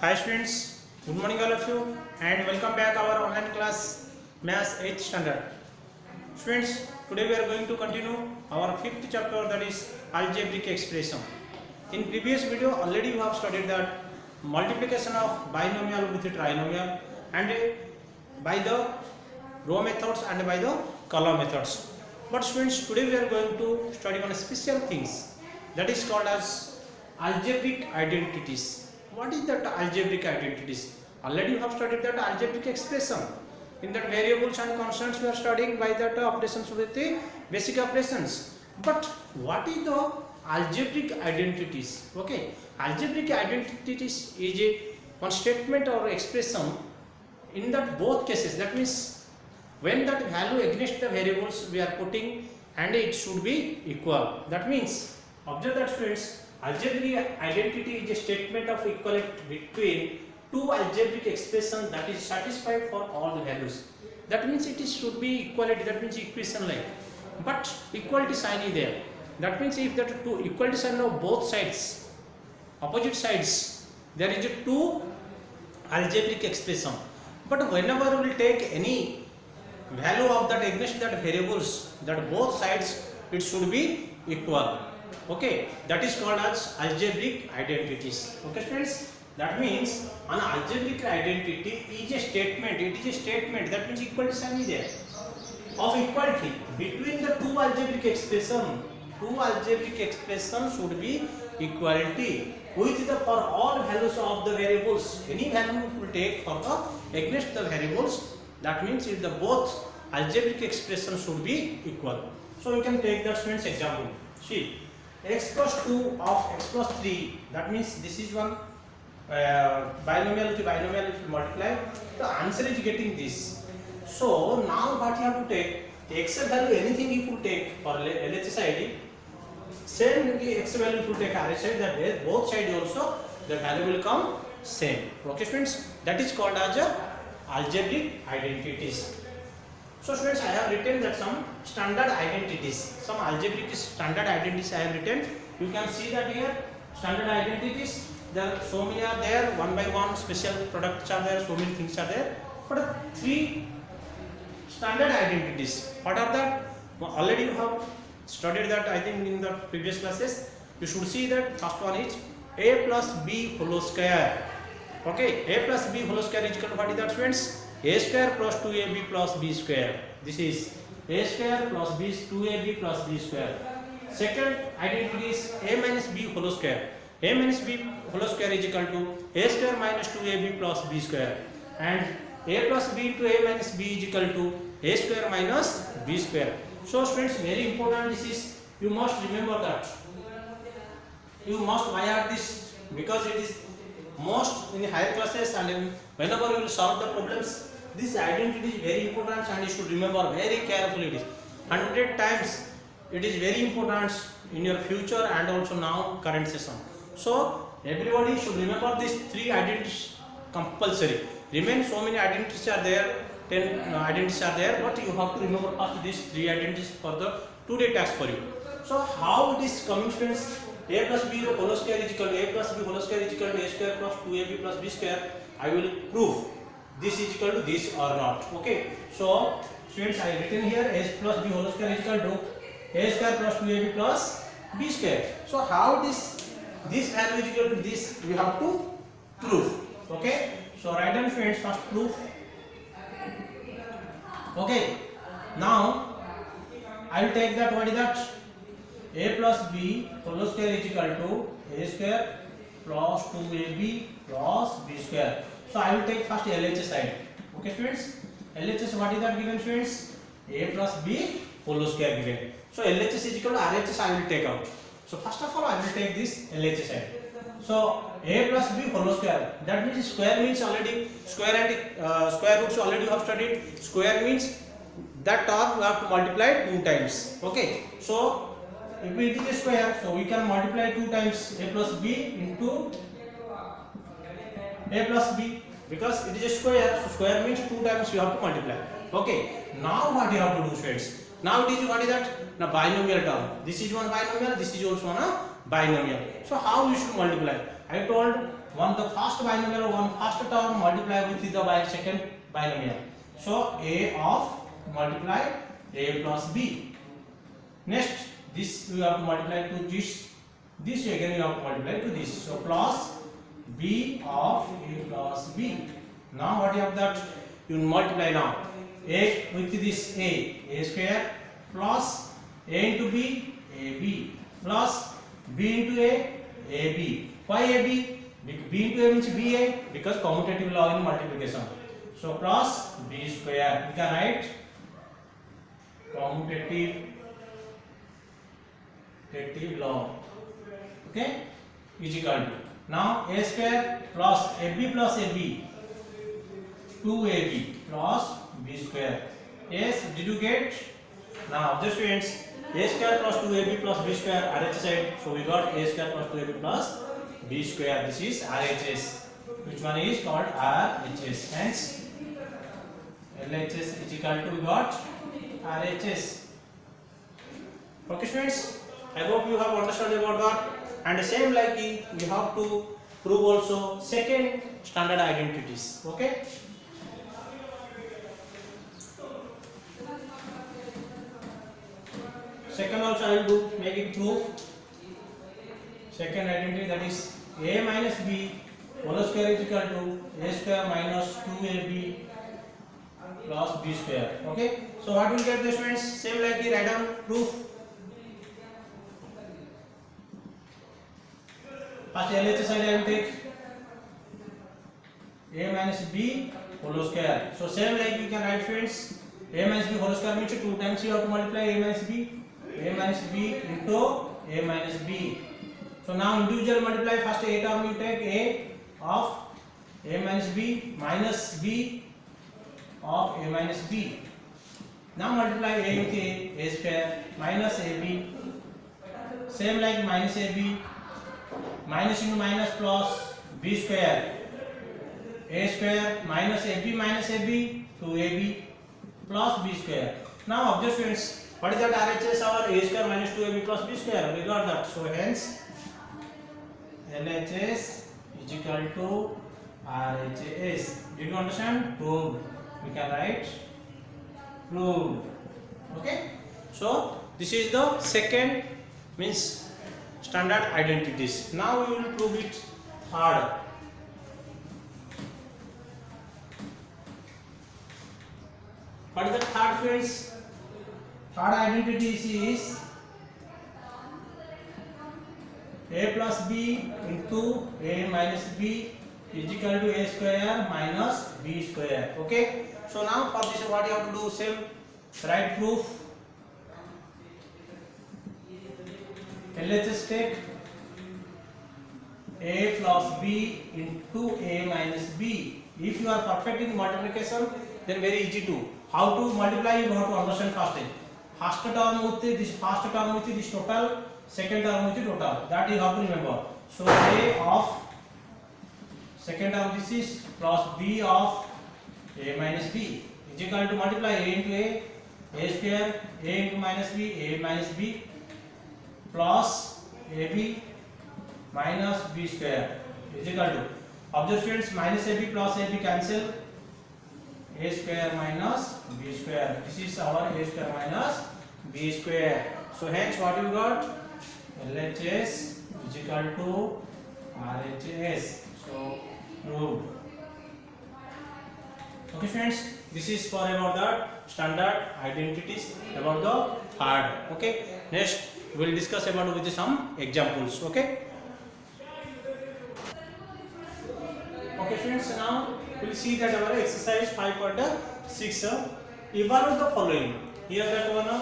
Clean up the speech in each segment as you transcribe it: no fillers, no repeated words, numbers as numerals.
Hi students, good morning all of you and welcome back our online class Maths 8th standard. Students, today we are going to continue our 5th chapter, that is algebraic expression. In previous video already you have studied that multiplication of binomial with trinomial and by the row methods and by the column methods. But students, today we are going to study on special things that is called as algebraic identities. What is that algebraic identities? Already you have studied that algebraic expression. In that variables and constants we are studying by that operations with the basic operations. But what is the algebraic identities? Okay, algebraic identities is a one statement or expression in that both cases. That means when that value against the variables we are putting and it should be equal. That means observe that students, algebraic identity is a statement of equivalence between two algebraic expressions that is satisfied for all the values. That means it is should be equality, that means equation like, but equality sign is there. That means if that two equality sign of both sides, opposite sides, there is a two algebraic expression. But whenever we will take any value of that against that variables, that both sides it should be equal. Okay, that is called as algebraic identities. Okay friends, that means an algebraic identity is a statement, it is a statement, that means equality sign is there, of equality between the two algebraic expression. Two algebraic expression should be equality with the for all values of the variables. Any value will take for the against the variables, that means if the both algebraic expression should be equal. So you can take that students example. See, x plus 2 of x plus 3, that means this is one binomial with binomial if you multiply, the answer is getting this. So now what you have to take, x value anything if you take for LHS ID, same x value if you take RHS, that is both sides also the value will come same. Okay students, that is called as algebraic identities. So students, I have written that some standard identities, some algebraic standard identities I have written. You can see that here standard identities, there so many are there, one by one special products are there, so many things are there. But three standard identities, what are that? Already you have studied that, I think in the previous classes. You should see that first one is a plus b whole square. Okay, a plus b whole square is equal to what is that students? A square plus 2ab plus b square. This is a square plus b 2ab plus b square. Second identity is a minus b whole square. A minus b whole square is equal to a square minus 2ab plus b square. And a plus b into a minus b is equal to a square minus b square. So students, very important this is, you must remember that. You must by heart this, because it is most in higher classes and whenever you will solve the problems, this identity is very important and you should remember very carefully. It is 100 times, it is very important in your future and also now current session. So everybody should remember these three identities compulsory. Remain so many identities are there, 10 identities are there, but you have to remember first these three identities for the today task for you. So how it is coming students? A plus b whole square is equal to a plus b whole square is equal to a square plus 2ab plus b square. I will prove this is equal to this or not. Okay. So students, I have written here a plus b whole square is equal to a square plus 2ab plus b square. So how this value is equal to this, we have to prove. Okay. So write down students first proof. Okay. Now I will take that, what is that? A plus b whole square is equal to a square plus 2ab plus b square. So I will take first LHS side. Okay students, LHS what is that given students? A plus b whole square given. So LHS is equal to RHS I will take out. So first of all I will take this LHS side. So a plus b whole square, that means square means already square and square roots already you have studied. Square means that term we have to multiply 2 times. Okay, so if it is a square, so we can multiply 2 times a plus b into a plus b, because it is a square, so square means 2 times you have to multiply. Okay, now what you have to do students? Now it is what is that? Now binomial term. This is one binomial, this is also one binomial. So how we should multiply? I told one the first binomial, one first term multiply with the second binomial. So a of multiply a plus b. Next, this you have to multiply to this. This again you have to multiply to this. So plus b of a plus b. Now what you have that? You multiply now. A with this a square plus a into b, ab plus b into a, ab. Why ab? B into a means ba, because commutative law in multiplication. So plus b square. We can write commutative law. Okay, is equal to now a square plus ab plus ab, 2ab plus b square. Yes, did you get? Now observe students, a square plus 2ab plus b square RHS side. So we got a square plus 2ab plus b square. This is RHS. Which one is called RHS? Hence LHS is equal to we got RHS. Okay students, I hope you have understood about that. And same like we have to prove also second standard identities. Okay. Second also I will do, make it proof. Second identity, that is a minus b whole square is equal to a square minus 2ab plus b square. Okay. So what will get the students? Same like the write down proof. First LHS side I will take a minus b whole square. So same like you can write students, a minus b whole square means 2 times you have to multiply a minus b into a minus b. So now individual multiply, first a term you take a of a minus b minus b of a minus b. Now multiply a with a square minus ab. Same like minus ab, minus into minus plus b square, a square minus ab 2ab plus b square. Now observe students, what is that RHS? Our a square minus 2ab plus b square. We got that. So hence LHS is equal to RHS. Did you understand? Proved. We can write proved. Okay. So this is the second means standard identities. Now we will prove it third. What is the third friends? Third identity is a plus b into a minus b is equal to a square minus b square. Okay. So now for this what you have to do? Same write proof. LHS take a plus b into a minus b. If you are perfect in multiplication, then very easy to. How to multiply you have to understand first. First term with this first term with this total, second term with the total. That you have to remember. So a of second term this is plus b of a minus b is equal to multiply a into a square, a into minus b plus ab minus b square is equal to, observe students, minus ab plus ab cancel, a square minus b square. This is our a square minus b square. So hence what you got? LHS is equal to RHS. So proved. Okay friends, this is for about the standard identities about the third. Okay. Next we will discuss about with some examples. Okay. Okay friends, now we will see that our exercise 5.6 evaluate the following. Here that one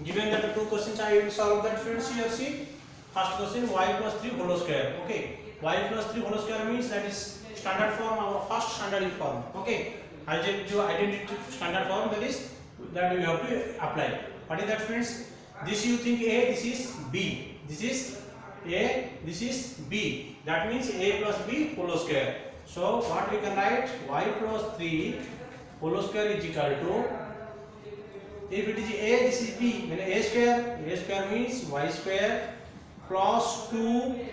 given that two questions I will solve that friends. Here see first question, y plus 3 whole square. Okay, y plus 3 whole square means that is standard form, our first standard form. Okay, algebraic identity standard form, that is that we have to apply. What is that friends? This you think a, this is b, this is a, this is b. That means a plus b whole square. So what we can write? Y plus 3 whole square is equal to, if it is a, this is b, then a square means y square plus 2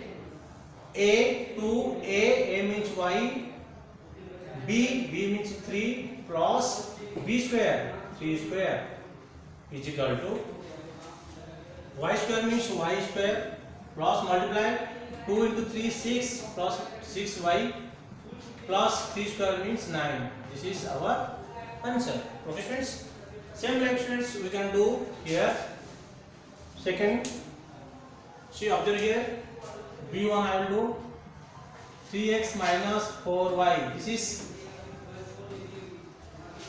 A 2, A means y, B means 3 plus B square 3 square is equal to y square means y square plus multiply 2 into 3 6 plus 6y plus 3 square means 9. This is our answer. Okay friends, same like students we can do here. Second, see observe here, B1 I will do 3x minus 4y. This is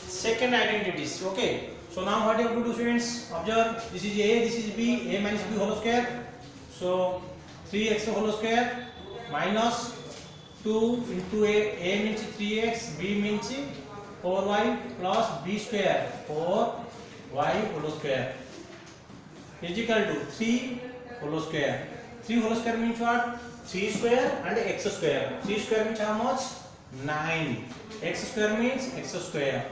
second identities. Okay, so now what you have to do students, observe, this is A, this is B, A minus B whole square, so 3x whole square minus 2 into A means 3x, B means 4y plus B square 4y whole square is equal to 3 whole square. 3 whole square means what? 3 square and x square. 3 square means how much? 9. X square means x square.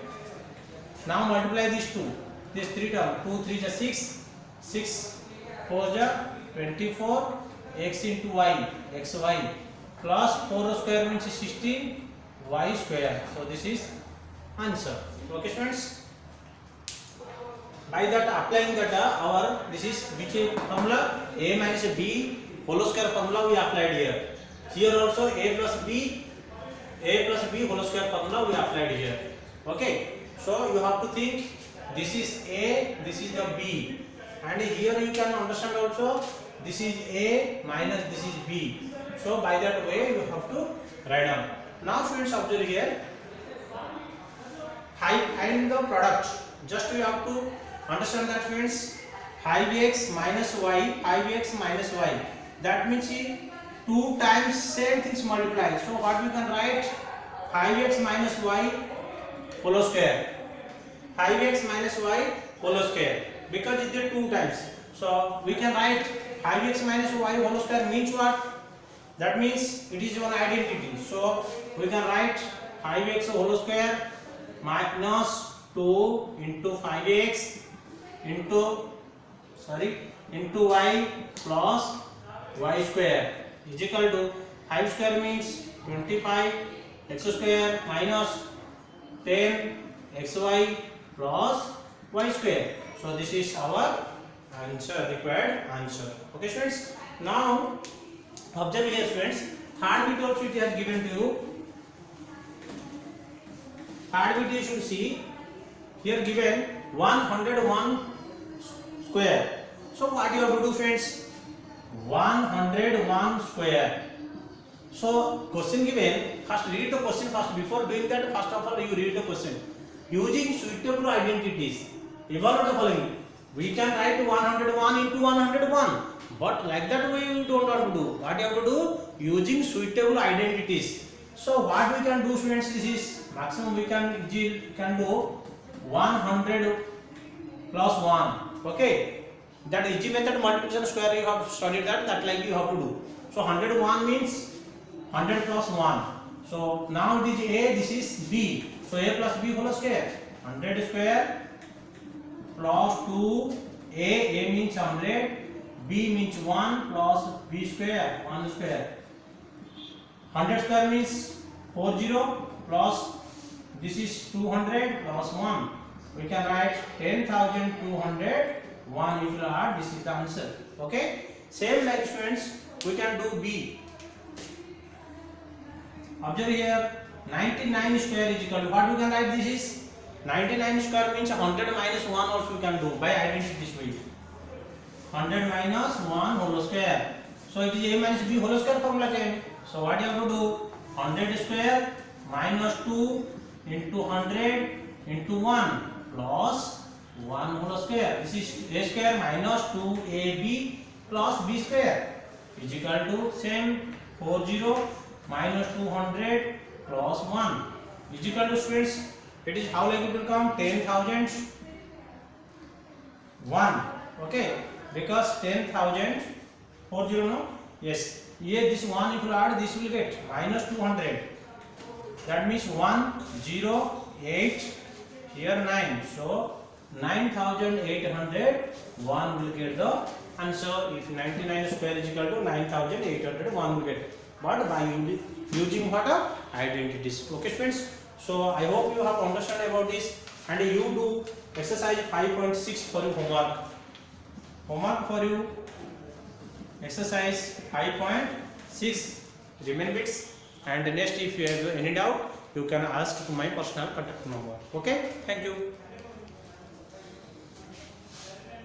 Now multiply these two. This 3 term. 2 3 is 6. 6 4 is 24. X into y. xy. Plus 4 square means 16. Y square. So this is answer. Okay students. By that applying that our this is which formula? A minus B whole square formula we applied here. Here also A plus B whole square formula we applied here. Okay. So you have to think this is A, this is the B, and here you can understand also this is A minus this is B. So by that way you have to write down. Now students observe here, and the product. Just you have to understand that students, 5x minus y. That means 2 times same things multiply. So what we can write? 5x minus y whole square. 5x minus y whole square, because it is 2 times. So we can write 5x minus y whole square means what? That means it is one identity. So we can write 5x whole square minus 2 into 5x into y plus y square is equal to 5 square means 25 x square minus 10 xy plus y square. So this is our answer, required answer. Okay students, now observe here students, third bit also it has given to you. Third bit you should see here given 101 square. So what you have to do friends? 101 square. So question given, first read the question first. Before doing that, first of all you read the question. Using suitable identities, evaluate the following. We can write 101 into 101, but like that way you don't want to do. What you have to do? Using suitable identities. So what we can do students, this is maximum we can do 100 plus 1. Okay, that easy method multiplication square you have studied that like you have to do. So 101 means 100 plus 1. So now this is A, this is B. So A plus B whole square, 100 square plus 2, A means 100, B means 1 plus B square, 1 square. 100 square means 40 plus this is 200 plus 1. We can write 10,200 1 if you add, this is the answer. Okay, same like students we can do B. Observe here, 99 square is equal to what we can write? This is 99 square means 100 minus 1 also we can do by identity this way. 100 minus 1 whole square. So it is A minus B whole square formula came. So what you have to do? 100 square minus 2 into 100 into 1 plus 1 whole square. This is A square minus 2AB plus B square is equal to same 40 minus 200 plus 1 is equal to students. It is how like it will come 10,000 1. Okay, because 10,000 40 no? Yes. Here this 1 if you add this will get minus 200. That means 108 here 9. So 9,800 1 will get the answer. If 99 square is equal to 9,800 1 will get. but by using what identities. Okay students, so I hope you have understand about this, and you do exercise 5.6 for your homework for you, exercise 5.6 remain bits, and next if you have any doubt you can ask to my personal contact number. Okay, thank you.